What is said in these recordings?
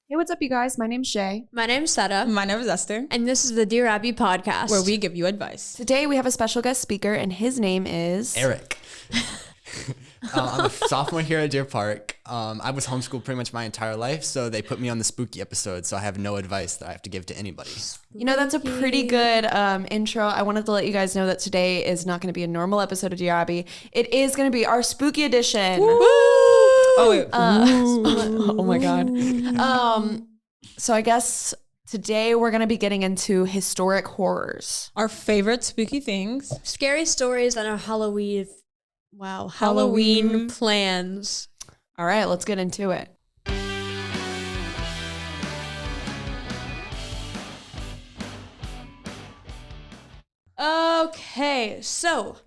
Hey, what's up, you guys? My name's Shay. My name's Seta. My name is Esther, And this is the Dear Abby podcast. where we give you advice. Today we have a special guest speaker, and his name is Eric. I'm a sophomore here at Deer Park. I was homeschooled pretty much my entire life, so they put me on the spooky episode, so I have no advice that I have to give to anybody. You know, that's a pretty good intro. I wanted to let you guys know that today is not going to be a normal episode of Dear Abby. It is going to be our spooky edition. Oh, wait. Oh my God. So I guess today we're going to be getting into historic horrors. Our favorite spooky things. Scary stories and our Halloween plans. All right, let's get into it. Okay, so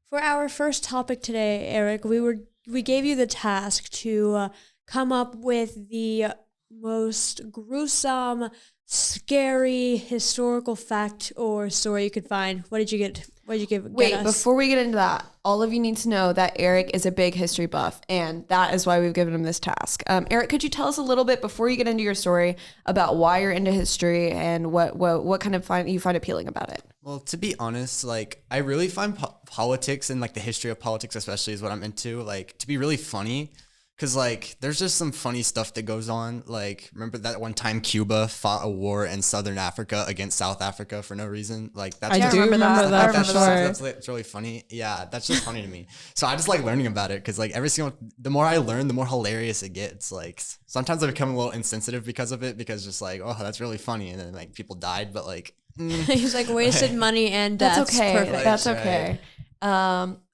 for our first topic today, Eric, we gave you the task to come up with the most gruesome, scary historical fact or story you could find. What did you get? What did you give? Wait, get us? before we get into that, all of you need to know that Eric is a big history buff, and that is why we've given him this task. Eric, could you tell us a little bit before you get into your story about why you're into history and what kind of you find appealing about it? Well, to be honest, like I really find politics and like the history of politics especially is what I'm into, like to be really funny. Cause like there's just some funny stuff that goes on. Like remember that one time Cuba fought a war in Southern Africa against South Africa for no reason? Like that's I just, do remember that for that's sure. it's really funny. Yeah, that's just funny to me. So I just like learning about it because like the more I learn, the more hilarious it gets. Like sometimes I become a little insensitive because of it because just like, oh, that's really funny. And then like people died, but like. He's like wasted money and deaths. That's okay. Perfect. That's okay.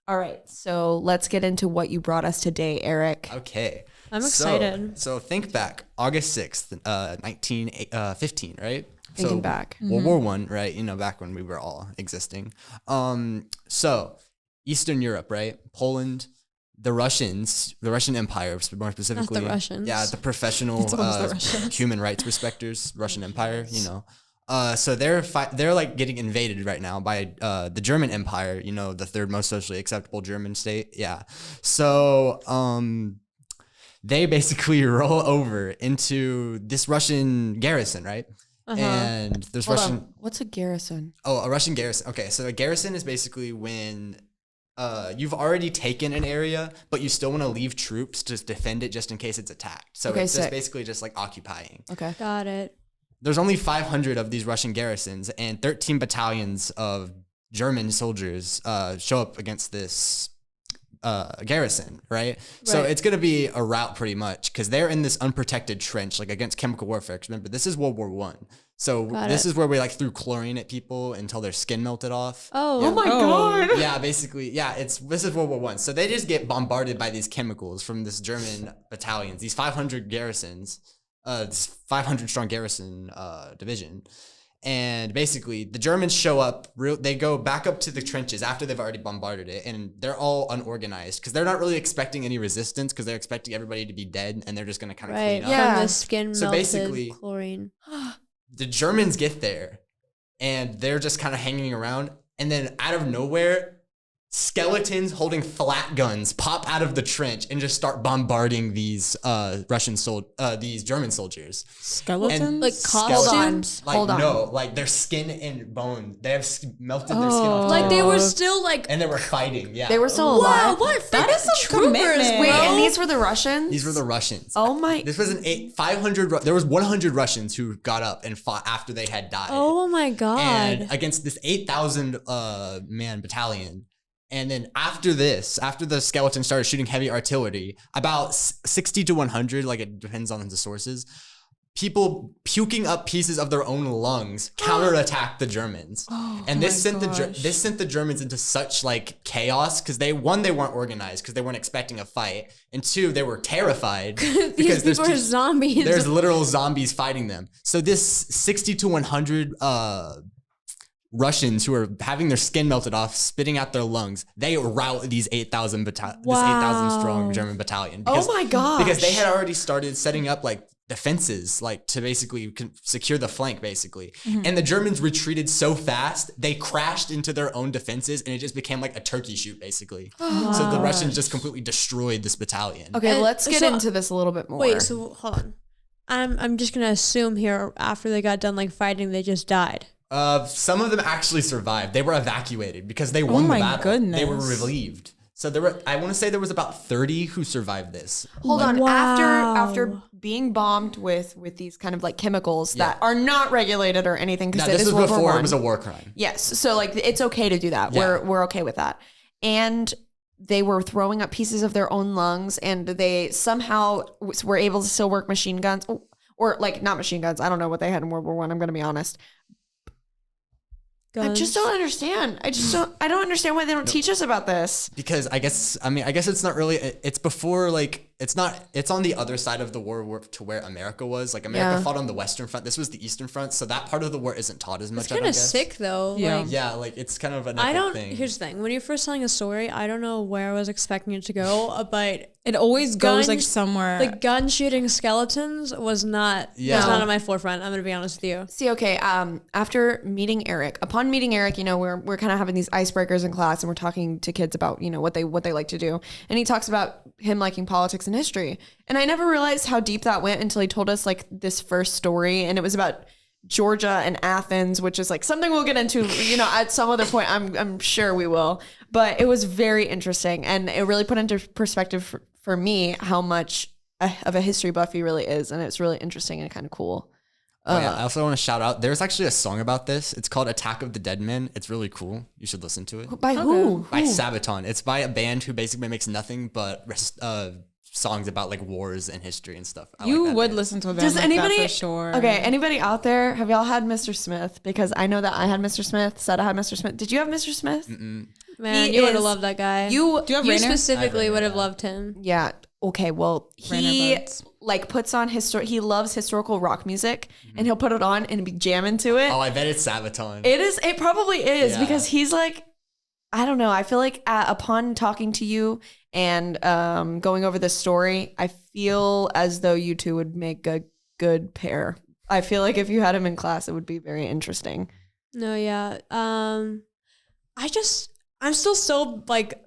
All right, so let's get into what you brought us today, Eric. Okay. I'm excited. So think back, August 6th, 1915, right? Thinking back. World War I, right? You know, back when we were all existing. So Eastern Europe, right? Poland, the Russian Empire, more specifically. Not the Russians. Yeah, the professional human rights respecters, Russian Empire, you know. So they're like getting invaded right now by the German Empire, you know, the third most socially acceptable German state. Yeah. So they basically roll over into this Russian garrison, right? And there's Hold Russian. on. What's a garrison? Oh, a Russian garrison. Okay, so a garrison is basically when you've already taken an area, but you still want to leave troops to defend it just in case it's attacked. So Okay, it's just sick. basically just like occupying. Okay. Got it. There's only 500 of these Russian garrisons, and 13 battalions of German soldiers show up against this garrison, right? So Right. it's going to be a rout pretty much because they're in this unprotected trench, like against chemical warfare. 'Cause remember, this is World War I. So Got this it. is where we like threw chlorine at people until their skin melted off. Oh, my God. Yeah, basically, yeah, this is World War I. So they just get bombarded by these chemicals from this German battalions, these 500 garrisons, this 500 strong garrison division. And basically, the Germans show up, they go back up to the trenches after they've already bombarded it, and they're all unorganized because they're not really expecting any resistance because they're expecting everybody to be dead, and they're just going to kind of right. clean up. Yeah. From the skin So melted basically- chlorine. The Germans get there, and they're just kind of hanging around, and then out of nowhere, skeletons holding flat guns pop out of the trench and just start bombarding these these German soldiers. Skeletons? Like costumes. Like Hold on. no, like their skin and bone. They have melted their skin off. Like they were Oh. still like. And they were fighting. Yeah, They were still Wow, alive. what? That is some troopers, commitment. Wait, bro. and these were the Russians? These were the Russians. Oh my. This was an 500. There was 100 Russians who got up and fought after they had died. Oh my God. And against this 8,000 man battalion. And then after the skeletons started shooting heavy artillery, about 60 to 100, like it depends on the sources, people puking up pieces of their own lungs counterattacked the Germans. And this sent the Germans into such like chaos because they weren't organized because they weren't expecting a fight, and two, they were terrified These because people are zombies. there's literal zombies fighting them. So this 60 to 100 Russians who are having their skin melted off, spitting out their lungs, they rout these 8,000 this 8,000 strong German battalion. Oh my gosh. Because they had already started setting up like defenses, like to basically secure the flank, basically. And the Germans retreated so fast, they crashed into their own defenses, and it just became like a turkey shoot, basically. So the Russians just completely destroyed this battalion. Okay, And let's get so- into this a little bit more. Wait, so hold on. I'm just gonna assume here after they got done like fighting, they just died. Some of them actually survived. They were evacuated because they won my the battle. goodness. They were relieved. So there were, I want to say there was about 30 who survived this. Hold on. Wow. After being bombed with these kind of like chemicals that are not regulated or anything, because Now, this was World War before I. it was a war crime. Yes. So like it's okay to do that. Yeah. We're okay with that. And they were throwing up pieces of their own lungs, and they somehow were able to still work machine guns, or like not machine guns. I don't know what they had in World War I. I'm going to be honest. I just don't understand. I don't understand why they don't teach us about this. Because I guess it's not really, it's before, like, it's on the other side of the war to where America was. Like, America fought on the Western Front. This was the Eastern Front. So that part of the war isn't taught as much. It's kind of sick though. Yeah. Like, Yeah, like, it's kind of an I epic don't. thing. Here's the thing: when you're first telling a story, I don't know where I was expecting it to go, but It always goes like Guns- somewhere. the gun shooting skeletons was not. Yeah. Was not on my forefront. I'm gonna be honest with you. See, okay, after meeting Eric, upon meeting Eric, you know, we're kind of having these icebreakers in class, and we're talking to kids about, you know, what they like to do. And he talks about him liking politics and history. And I never realized how deep that went until he told us like this first story, and it was about Georgia and Athens, which is like something we'll get into, you know, at some other point. I'm sure we will. But it was very interesting, and it really put into perspective for me how much of a history buff he really is, and it's really interesting and kind of cool. Oh, yeah. I also want to shout out, there's actually a song about this. It's called Attack of the Dead Men. It's really cool. You should listen to it. By who? By Sabaton. It's by a band who basically makes nothing but songs about like wars and history and stuff. I you like that would band. listen to a band Does like anybody that for sure. Okay, anybody out there, have y'all had Mr. Smith? Because I know that I had Mr. Smith. Sada had Mr. Smith. Did you have Mr. Smith? Man, He you would have is- loved that guy. You Do you have You Rainer? specifically Rainer, would have yeah. loved him. yeah. Okay, well, Rainer he Buds. like puts on he loves historical rock music, and he'll put it on and be jamming to it. Oh, I bet it's Sabaton. It probably is, Yeah. because he's like, I don't know. I feel like upon talking to you and going over this story, I feel as though you two would make a good pair. I feel like if you had him in class, it would be very interesting. No, yeah. I'm still so like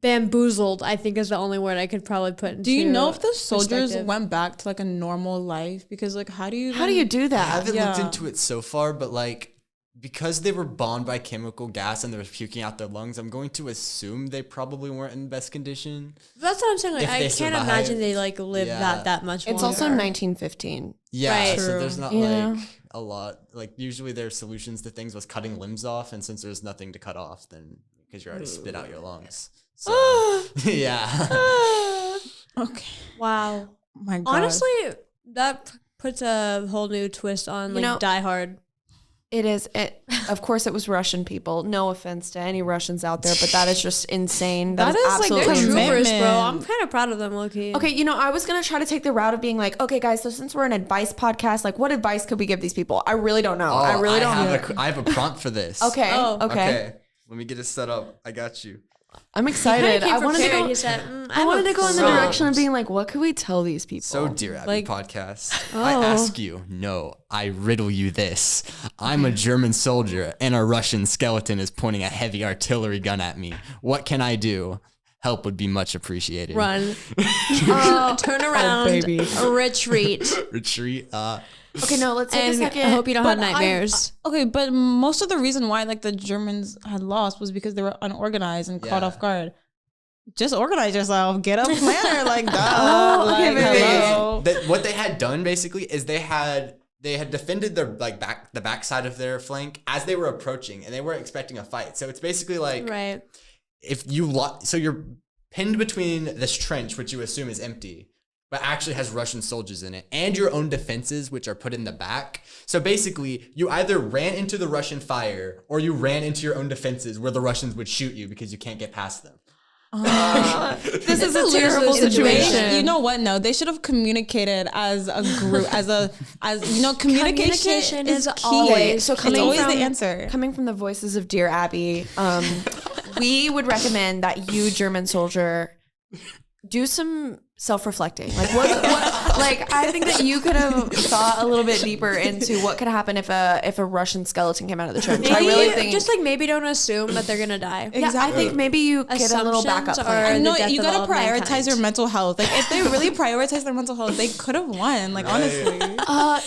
bamboozled, I think is the only word I could probably put into Do you know if the soldiers perspective. went back to like a normal life? Because like, how do you Do I that? haven't looked Yeah. into it so far, but like, because they were bombed by chemical gas and they were puking out their lungs, I'm going to assume they probably weren't in best condition. That's what I'm saying. Like, If I they can't survived. imagine they like live Yeah. that much. It's also longer. 1915. Yeah, Right. so there's True. not Yeah. like a lot. Like usually their solutions to things was cutting limbs off, and since there's nothing to cut off, then because you already spit out your lungs. So yeah. Okay. Wow. Oh my God. Honestly, that puts a whole new twist on like know- Die Hard. It is. Of course, it was Russian people. No offense to any Russians out there, but that is just insane. That is is, like, absolutely They're Commitment. troopers, bro. I'm kind of proud of them, low-key. Okay, you know, I was gonna try to take the route of being like, okay, guys, so since we're an advice podcast, like, what advice could we give these people? I really don't know. I really don't know. I have a prompt for this. Okay, Oh. okay, Let me get it set up. I got you. I'm He excited. came I wanted to prepared. go. He said, I wanted to go in the prompt. direction of being like, what could we tell these people? So, Dear Abby Like- podcast, I ask you, no, I riddle you this. I'm a German soldier and a Russian skeleton is pointing a heavy artillery gun at me. What can I do? Help would be much appreciated. run, turn around, baby. retreat, Retreat. Okay, no, let's take a and second. I hope you don't have But nightmares. Okay, but most of the reason why like the Germans had lost was because they were unorganized and caught Yeah. off guard. Just organize yourself. Get a planner like that. Oh, okay, like, baby. hello. What they had done basically is they had defended their like the backside of their flank as they were approaching, and they weren't expecting a fight. So it's basically like Right. if you so you're pinned between this trench, which you assume is empty, but actually has Russian soldiers in it, and your own defenses, which are put in the back. So basically, you either ran into the Russian fire or you ran into your own defenses where the Russians would shoot you because you can't get past them. This is a lose-lose terrible situation. situation. You know what? No, they should have communicated as a group, as you know, communication is key. always so It's coming always from, the answer. Coming from the voices of Dear Abby, we would recommend that you, German soldier, do some self-reflecting. Like, what Like, I think that you could have thought a little bit deeper into what could happen if a Russian skeleton came out of the church. I really think just like maybe don't assume that they're gonna die. Yeah, I think maybe you get a little backup Assumptions plan. are- No, the death you of gotta all of prioritize mankind. your mental health. Like if they really prioritize their mental health, they could have won. Like honestly,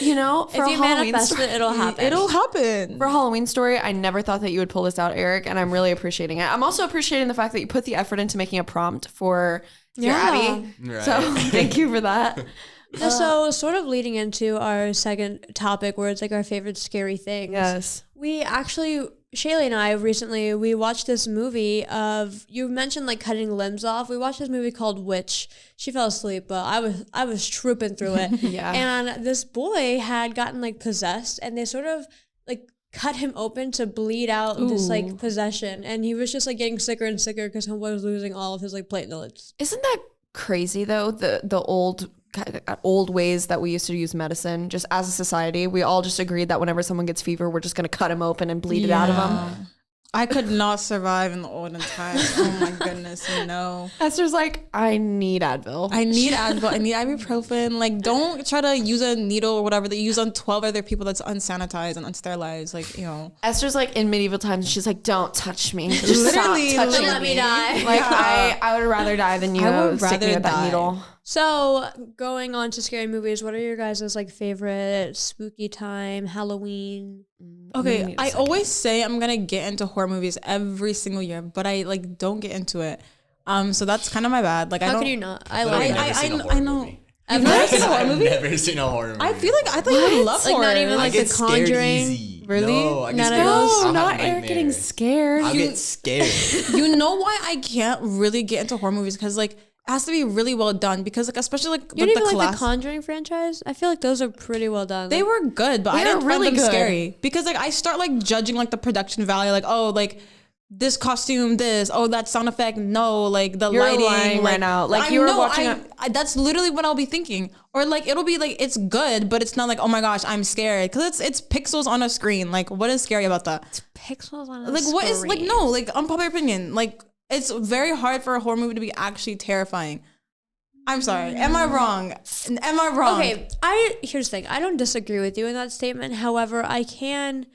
You know, for If a you Halloween manifest story, it, it'll happen. it'll happen. for a Halloween story, I never thought that you would pull this out, Eric, and I'm really appreciating it. I'm also appreciating the fact that you put the effort into making a prompt for your Abby. Right. So thank you for that. So sort of leading into our second topic, where it's like our favorite scary things. Yes. We actually, Shaylee and I recently, we watched this movie of, you mentioned like cutting limbs off. We watched this movie called Witch. She fell asleep, but I was trooping through it. Yeah. And this boy had gotten like possessed, and they sort of like cut him open to bleed out this like possession. And he was just like getting sicker and sicker because homeboy was losing all of his like platelets. Isn't that crazy though? The old ways that we used to use medicine, just as a society, we all just agreed that whenever someone gets fever, we're just gonna cut him open and bleed it out of them. I could not survive in the olden times. Oh my goodness, no. Esther's like, I need Advil. I need Advil. I need ibuprofen. Like, don't try to use a needle or whatever that you use on 12 other people that's unsanitized and unsterilized. Like, you know. Esther's like in medieval times. She's like, don't touch me. Just Literally, stop touching let me die. Like I would rather die than you I would stick me rather with that die. needle. So going on to scary movies, what are your guys' like favorite spooky time, Halloween? Okay, I always say I'm gonna get into horror movies every single year, but I like don't get into it. So that's kind of my bad. Like, I How don't. can you not? I Literally love never it. seen a I horror know. movie. You've never seen a horror I've movie? never seen a horror movie. I feel like I thought you would love Like, horror. not even, I like, get The scared Conjuring? easy. Really? No, I get None of scared. those? I'll have not Eric nightmares. getting scared. I'll get scared. You know why I can't really get into horror movies? Because like it has to be really well done. Because like especially like You with don't the even like class, the Conjuring franchise? I feel like those are pretty well done. they were good, but I They didn't were really find them good. scary. Because like I start like judging like the production value, like oh like this costume, this that sound effect, no, like the You're lighting, lying like, right now. Like, I you were know, watching that's literally what I'll be thinking, or like it'll be like it's good, but it's not like oh my gosh I'm scared because it's pixels on a screen. Like what is scary about that? pixels on a Like what is like screen. no like unpopular opinion, like it's very hard for a horror movie to be actually terrifying. I'm sorry, am I wrong? Am I wrong? Okay, here's the thing. I don't disagree with you in that statement. However, I can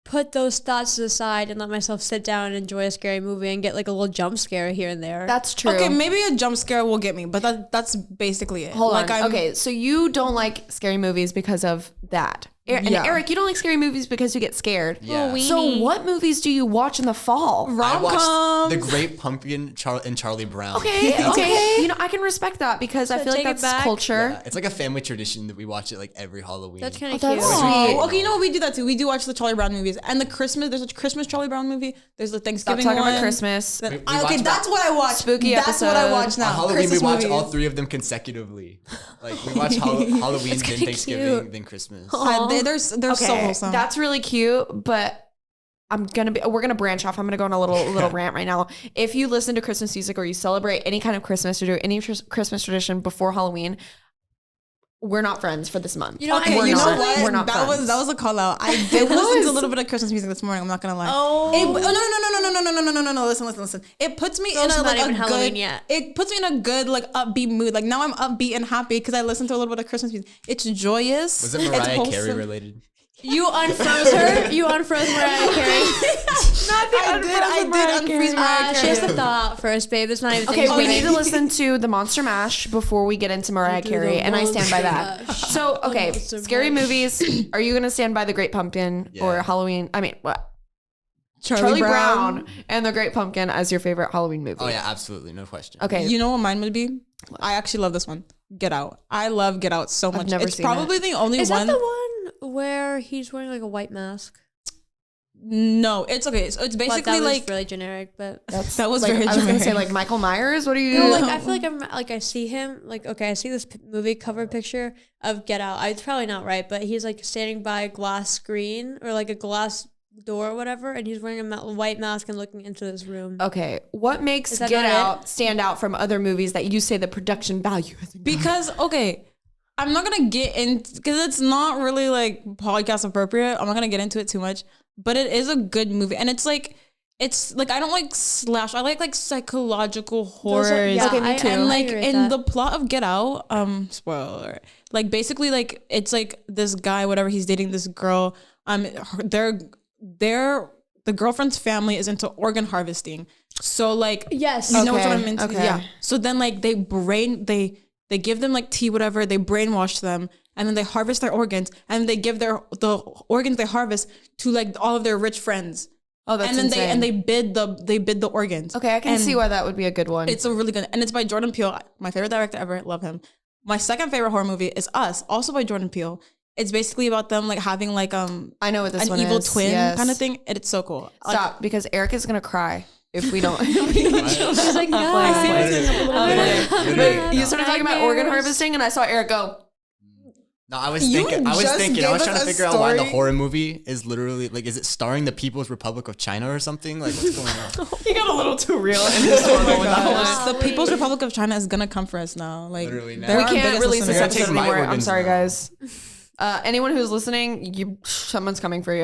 put those thoughts aside and let myself sit down and enjoy a scary movie and get like a little jump scare here and there. That's true. Okay, maybe a jump scare will get me, but that's basically it. Hold like on. Okay, so you don't like scary movies because of that. And Yeah. Eric, you don't like scary movies because you get scared. Yeah. So what movies do you watch in the fall? I rom-coms. watched The Great Pumpkin and Charlie Brown. Okay, That's okay. You know, I can respect that because I So feel like take it that's back. culture. Yeah, it's like a family tradition that we watch it like every Halloween. That's kind of Oh, cute. that's Oh, sweet. okay, you know what? We do that too. We do watch the Charlie Brown movies and the Christmas. There's a Christmas Charlie Brown movie. There's the Stop Thanksgiving talking one. about Christmas. Then- We okay, watch that's what I watch. Spooky That's what I episode. watch now. On Halloween, Christmas we watch movies. all three of them consecutively. Like we watch Halloween, then kinda Thanksgiving, cute. then Christmas. They're so Okay, wholesome. that's really cute, but we're gonna branch off. I'm gonna go on a little rant right now. If you listen to Christmas music or you celebrate any kind of Christmas or do any Christmas tradition before Halloween, we're not friends for this month. You know, Okay, We're you know not. what? We're not that friends. was a call out. I did listen to a little bit of Christmas music this morning. I'm not gonna lie. Oh. No. Listen. It puts me in Girls, a not like even a Halloween good. yet. It puts me in a good like upbeat mood. Like now I'm upbeat and happy because I listened to a little bit of Christmas music. It's joyous. Was it It's Mariah Carey wholesome. related? You unfroze her. You unfroze Mariah Carey. I did unfreeze Mariah She has Carey. to thaw out first, babe. It's not even Okay, we Thanksgiving. need to listen to the Monster Mash before we get into Mariah Carey, and I stand by that. So, okay, Monster scary Mash. movies. Are you gonna stand by The Great Pumpkin or Yeah. Halloween? I mean, what? Charlie Brown and The Great Pumpkin as your favorite Halloween movie. Oh yeah, absolutely, no question. Okay. You know what mine would be? I actually love this one. Get Out. I love Get Out so much. never It's seen probably the only Is one. that the one where he's wearing like a white mask? No, it's okay. So it's But basically that was like really generic, but that was like, very I was gonna say generic. like Michael Myers. What are you? no, like I feel like I'm like I see him like okay, I see this movie cover picture of Get Out. It's probably not right, but he's like standing by a glass screen or like a glass door or whatever, and he's wearing a white mask and looking into this room. Okay, what makes Is that Get not it? Out stand out from other movies that you say the production value is? Because okay, I'm not gonna get in because it's not really like podcast appropriate. I'm not gonna get into it too much, but it is a good movie, and it's like it's like I don't like slash. I like psychological Those horrors. are- yeah, Okay, me too. And like agree with in that. the plot of Get Out, spoiler. Like basically, like it's like this guy, whatever, he's dating this girl. The girlfriend's family is into organ harvesting. So like, Yes. you know what Okay, I'm into? okay. Yeah. So then like they give them like tea, whatever. They brainwash them, and then they harvest their organs, and they give the organs they harvest to like all of their rich friends. Oh, that's and then insane. they bid the organs. Okay, I can And see why that would be a good one. It's a really good, and it's by Jordan Peele, my favorite director ever. Love him. My second favorite horror movie is Us, also by Jordan Peele. It's basically about them like having like I know what this an one evil is. twin Yes. kind of thing, and it's so cool. Like, Stop, because Eric is gonna cry if we don't. She's like, no. But you started talking about organ harvesting, and I saw Eric go. No, I was You thinking. I was just thinking. I gave was us trying to a figure out why the story. horror movie is literally like. Is it starring the People's Republic of China or something? Like, what's going on? You got a little too real in this one. with that one. the People's Republic of China is gonna come for us now. Like Literally now. they're We our can't biggest release this listeners. Take episode my anymore. I'm organs sorry, now. guys. Anyone who's listening, someone's coming for you.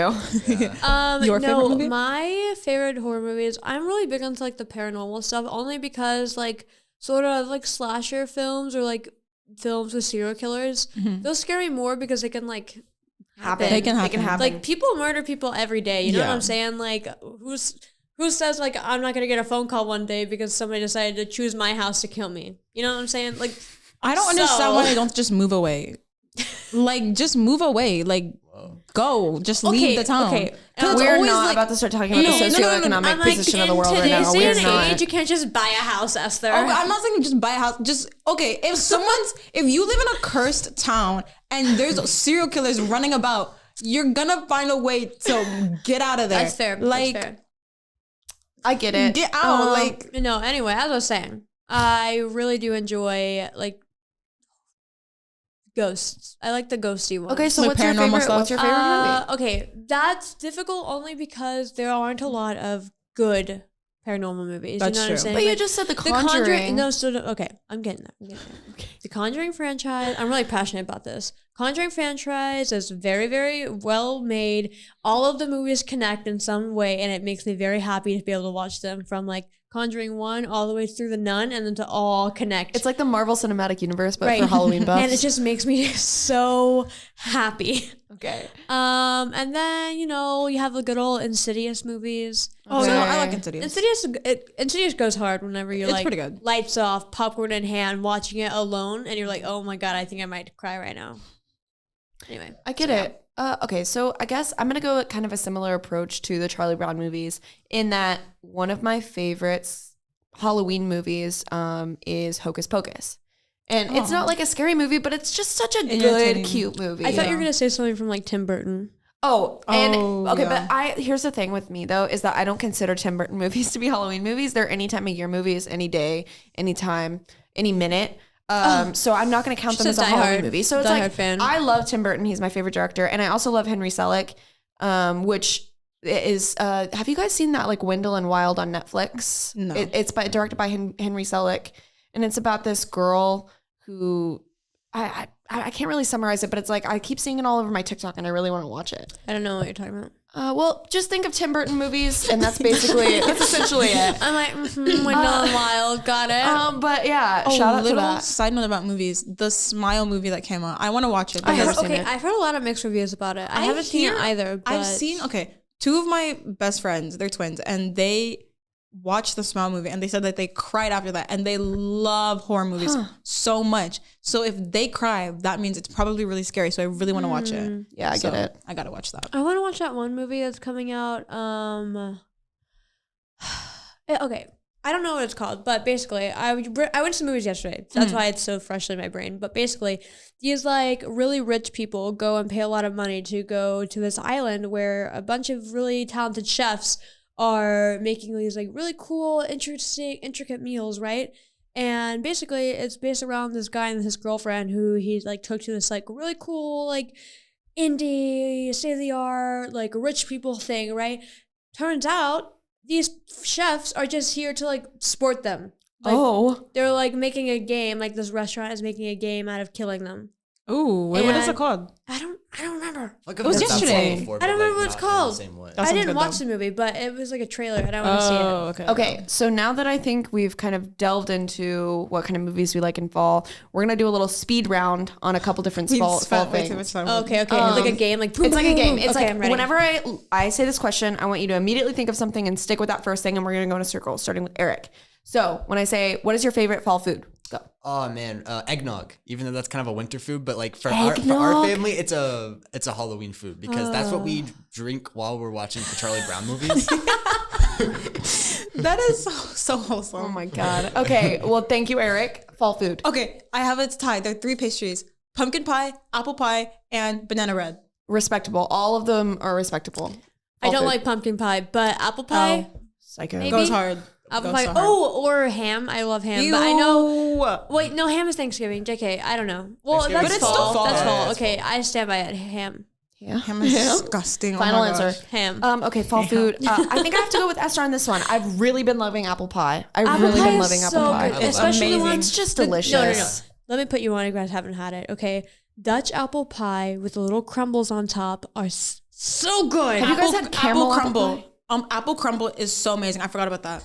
Your favorite movie? My favorite horror movies. I'm really big into like the paranormal stuff, only because like sort of like slasher films or like films with serial killers. Those scare me more because they can like happen. They can happen. Like people murder people every day. You know what Yeah. I'm saying? Like who says like I'm not gonna get a phone call one day because somebody decided to choose my house to kill me? You know what I'm saying? Like I don't understand why they don't just move away. Like just move away. Like go. Just leave the town. Okay. 'Cause it's We're always, not like- about to start talking about No, the no, no, no, no. socioeconomic I'm like, position of the in world right today's now. day We're and not. age, you can't just buy a house, Esther. Oh, I'm not saying just buy a house. Just okay. If you live in a cursed town and there's serial killers running about, you're gonna find a way to get out of there. That's fair. Like That's fair. I get it. get out. Like No, anyway, as I was saying, I really do enjoy like ghosts. I like the ghosty ones. Okay, so Like what's your paranormal favorite? stuff? What's your favorite movie? Okay, that's difficult only because there aren't a lot of good paranormal movies. That's you know what true. I'm saying? But you Like, just said The The Conjuring. No, so okay, I'm getting there. The Conjuring franchise. I'm really passionate about this. Conjuring franchise is very, very well made. All of the movies connect in some way, and it makes me very happy to be able to watch them from like Conjuring 1 all the way through The Nun, and then to all connect. It's like the Marvel Cinematic Universe, but Right. for Halloween buffs. and it just makes me so happy. okay. And then you know you have the good old Insidious movies. oh no, I like Okay. Insidious. Insidious goes hard whenever you're It's like pretty good. lights off, popcorn in hand, watching it alone, and you're like, oh my god, I think I might cry right now. Anyway, I get it. Okay, so I guess I'm gonna go with kind of a similar approach to the Charlie Brown movies in that one of my favorites Halloween movies is Hocus Pocus. And it's not like a scary movie, but it's just such a good, Entertaining. cute movie. I thought you were gonna say something from like Tim Burton. Oh, and Oh, okay, yeah. but here's the thing with me though is that I don't consider Tim Burton movies to be Halloween movies. They're any time of year movies, any day, anytime, any minute. So I'm not going to count them She's as a a Halloween diehard- movie. So it's diehard like fan. I love Tim Burton. He's my favorite director, and I also love Henry Selick, which is. Have you guys seen that like Wendell and Wild on Netflix? No. It's directed by Henry Selick, and it's about this girl who I can't really summarize it, but it's like I keep seeing it all over my TikTok, and I really want to watch it. I don't know what you're talking about. Well, just think of Tim Burton movies, and that's basically it. That's essentially it. I'm like, Wendell and Wild, got it. But yeah, Oh, shout out to little that. side note about movies. The Smile movie that came out. I want to watch it. I because haven't seen Okay, it. I've heard a lot of mixed reviews about it. I haven't seen it either. But I've seen two of my best friends, they're twins, and they watched the Smile movie and they said that they cried after that, and they love horror movies so much. So if they cry, that means it's probably really scary. So I really want to watch it. Yeah, I So get it. I gotta watch that. I want to watch that one movie that's coming out. Okay, I don't know what it's called, but basically, I went to the movies yesterday. That's why it's so freshly in my brain. But basically, these like really rich people go and pay a lot of money to go to this island where a bunch of really talented chefs are making these like really cool, interesting, intricate meals, right? And basically, it's based around this guy and his girlfriend who he like took to this like really cool like indie, state of the art, like rich people thing, right? Turns out these chefs are just here to like sport them. Like, they're like making a game, like this restaurant is making a game out of killing them. Ooh, wait, what is it And- called? I I don't remember. Like, It was I've heard that yesterday. song before, I don't but, remember like, what it's not in the called. same way. That I sounds didn't good, watch though. the movie, but it was like a trailer, and I want to see it. okay. Okay, so now that I think we've kind of delved into what kind of movies we like in fall, we're gonna do a little speed round on a couple different We've fall spent way things. too much time. Okay, like a game, like It's like a game. It's okay, like I'm ready. whenever I say this question, I want you to immediately think of something and stick with that first thing, and we're gonna go in a circle, starting with Eric. So when I say, "What is your favorite fall food?" Go. Oh man, eggnog. Even though that's kind of a winter food, but like for Eggnog? our family, it's a Halloween food because that's what we drink while we're watching the Charlie Brown movies. That is so wholesome. Oh my god. Okay. Well, thank you, Eric. Fall food. Okay, I have it tied. There are 3 pastries: pumpkin pie, apple pie, and banana bread. Respectable. All of them are respectable. I Fall don't food. like pumpkin pie, but apple pie, Psycho. Maybe. Goes hard. apple Goes pie. so hard. Oh, or ham. I love ham, but I know. Ew. Wait, no, ham is Thanksgiving. JK, I don't know. Well, Thanksgiving that's is still fall. fall. That's Yeah, fall. it's Okay, fall. I stand by it. Ham. Yeah. Ham is disgusting. Final oh my answer. gosh. Ham. Okay, fall food. I think I have to go with Esther on this one. I've really been loving apple pie. I've Apple really pie been is loving so apple pie. good, It's especially amazing. when It's just the- delicious. No. Let me put you on. You guys haven't had it. Okay, Dutch apple pie with the little crumbles on top are so good. Have you guys had caramel apple crumble? pie? Apple crumble is so amazing. I forgot about that.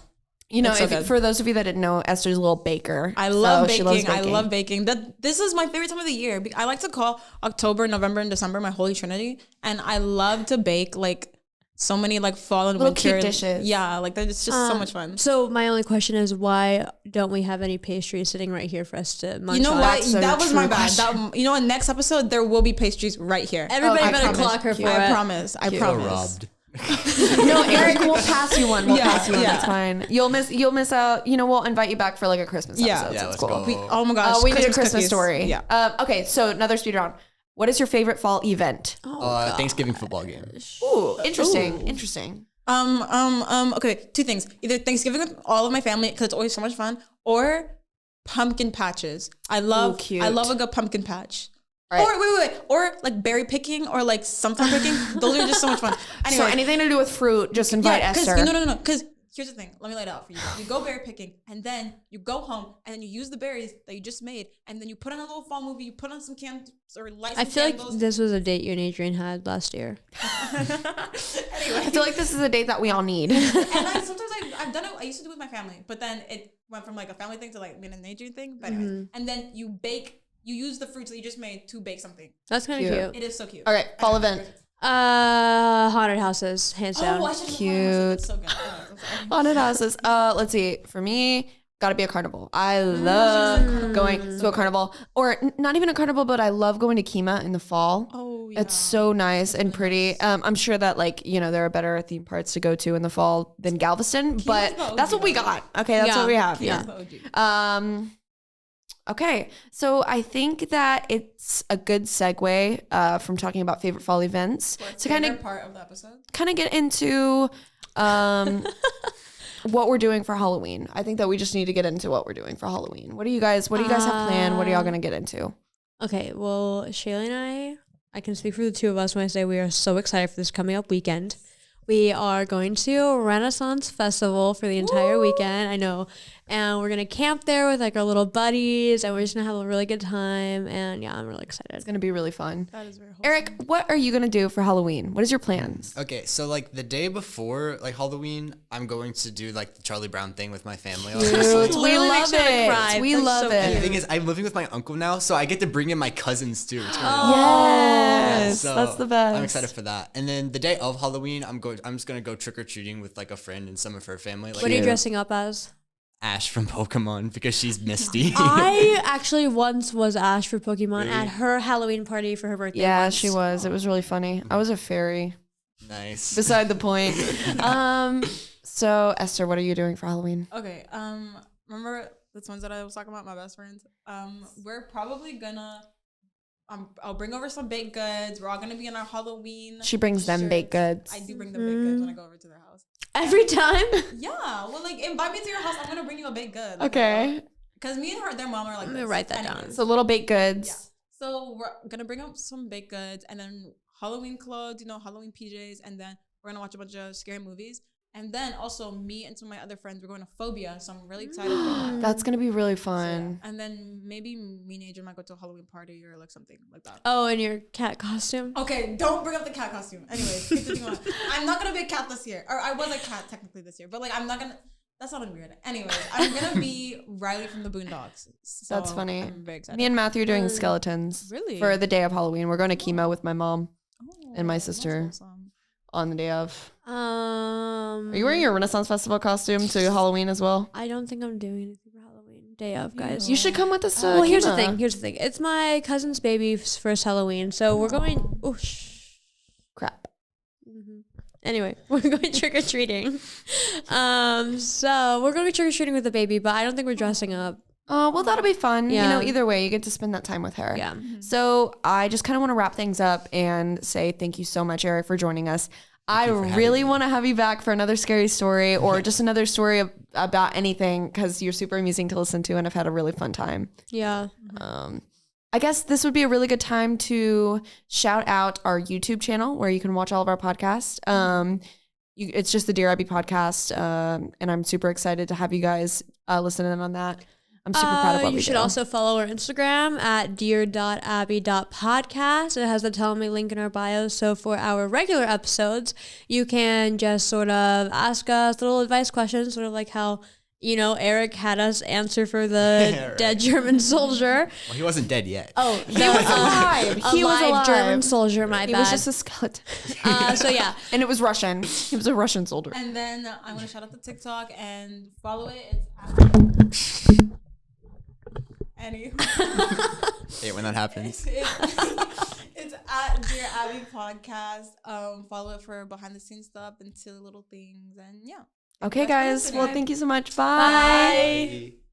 You know, It's so if, good. for those of you that didn't know, Esther's a little baker. I love So she baking. loves I love baking. This is my favorite time of the year. I like to call October, November, and December my holy trinity, and I love to bake like so many like fall and Little winter cute dishes. Yeah, like it's just so much fun. So my only question is, why don't we have any pastries sitting right here for us to munch You know on? what? That's so That was true my bad. question. You know what? Next episode there will be pastries right here. Everybody I better promise. clock her for I it. promise. I So promise. robbed. No, Eric, we'll pass you one. We'll Yeah, pass you one. yeah. That's fine. You'll miss out. You know, we'll invite you back for like a Christmas Yeah. episode. Yeah, so it's let's cool. go. Oh my gosh. We need a Christmas cookies. story. Yeah. Okay, so another speed round. What is your favorite fall event? Thanksgiving football game. Ooh, interesting. Interesting. Okay, 2 things. Either Thanksgiving with all of my family because it's always so much fun, or pumpkin patches. I love cute. I love a good pumpkin patch. Right. Or wait, or like berry picking or like something picking. Those are just so much fun. Anyway, So anything to do with fruit, just invite because Esther. no. Because here's the thing. Let me lay it out for you. You go berry picking, and then you go home, and then you use the berries that you just made, and then you put on a little fall movie. You put on some candles or light some I feel candles. like this was a date you and Adrian had last year. I feel like this is a date that we all need. And like sometimes I've done it. I used to do it with my family, but then it went from like a family thing to like being a nature thing. But anyways, and then you bake. You use the fruits that you just made to bake something. That's kind of Cute. cute. It is so cute. Okay, fall event. Haunted houses, hands down. Oh, I should have Cute. It's so good. Oh, I'm sorry. Haunted houses. Let's see. For me, gotta be a carnival. I love going to a carnival, or not even a carnival, but I love going to Kima in the fall. Oh, yeah. It's so nice and pretty. I'm sure that there are better theme parks to go to in the fall than Galveston, but the that's what we OG. got. Okay, that's Yeah. what we have. Yeah. Yeah. Okay, so I think that it's a good segue from talking about favorite fall events to kind of part of the episode. get into what we're doing for Halloween. I think that we just need to get into what we're doing for Halloween. What do you guys have planned? What are y'all gonna get into? Okay, well, Shayla and I can speak for the 2 of us when I say we are so excited for this coming up weekend. We are going to Renaissance Festival for the entire weekend. I know. And we're going to camp there with like our little buddies, and we're just going to have a really good time. And yeah, I'm really excited. It's gonna be really fun. That is very wholesome. Eric, what are you gonna do for Halloween? What is your plans? Okay, so like the day before like Halloween, I'm going to do like the Charlie Brown thing with my family. Cute. obviously. We Literally love makes me wanna it. cry. We That's love so it. And the thing is, I'm living with my uncle now, so I get to bring in my cousins too. It's really Yes, So that's the best. I'm excited for that. And then the day of Halloween, I'm just gonna go trick or treating with like a friend and some of her family. Like What are you Cute. dressing up as? Ash from Pokemon because she's Misty. I actually once was Ash for Pokemon at her Halloween party for her birthday. Yeah, once. she was. It was really funny. I was a fairy. Nice. Beside the point. So Esther, what are you doing for Halloween? Okay. Remember the twins that I was talking about, my best friends? We're probably gonna. I'll bring over some baked goods. We're all gonna be in our Halloween. She brings them shirts. baked goods. I do bring them baked goods when I go over to their house. Every time? Yeah, well, like invite me to your house. I'm gonna bring you a baked good. Okay. Because me and their mom are like. I'm gonna this. write that Anyways. down. So little baked goods. Yeah. So we're gonna bring up some baked goods and then Halloween clothes, Halloween PJs, and then we're gonna watch a bunch of scary movies. And then also me and some of my other friends, we're going to Phobia. So I'm really excited for that. That's gonna be really So, fun. yeah. And then maybe me and Adrian might go to a Halloween party or like something like that. Oh, in your cat costume. Okay, don't bring up the cat costume. Anyways, continue on. I'm not gonna be a cat this year. Or I was a cat technically this year, but like I'm not gonna. That sounded weird. Anyways, I'm gonna be Riley from the Boondocks. So That's funny. I'm very excited. Me and Matthew are doing skeletons Really? for the day of Halloween. We're going to chemo with my mom and my that's sister awesome. on the day of. Are Are you wearing your Renaissance Festival costume to Halloween as well? I don't think I'm doing anything for Halloween. Day of, guys. You should come with us to Well, here's the chemo. thing. Here's the thing. It's my cousin's baby's first Halloween, so we're going. Oh, Crap. Anyway, we're going trick or treating. So we're going trick or treating with the baby, but I don't think we're dressing up. Oh, well, that'll be fun. Yeah. You know, either way, you get to spend that time with her. Yeah. So I just kind of want to wrap things up and say thank you so much, Eric, for joining us. I you for having really me. want to have you back for another scary story or just another story about anything because you're super amusing to listen to and I've had a really fun time. Yeah. I guess this would be a really good time to shout out our YouTube channel where you can watch all of our podcasts. It's just the Dear Abby podcast, and I'm super excited to have you guys listen in on that. I'm super proud of what we You should do. also follow our Instagram at dear.abby.podcast. It has the Tell Me link in our bio. So for our regular episodes, you can just sort of ask us little advice questions, sort of like how, you know, Eric had us answer for the Yeah, right. dead German soldier. Well, he wasn't dead yet. Oh, He was alive. He was alive. German soldier, my He bad. was just a skeleton. So yeah. And it was Russian. He was a Russian soldier. And then I want to shout out the TikTok and follow it. It's Anywho. Hate when that happens. It's at Dear Abby Podcast. Follow it for behind the scenes stuff and silly little things. And yeah. Okay, That's guys. it. Well, thank you so much. Bye. Bye.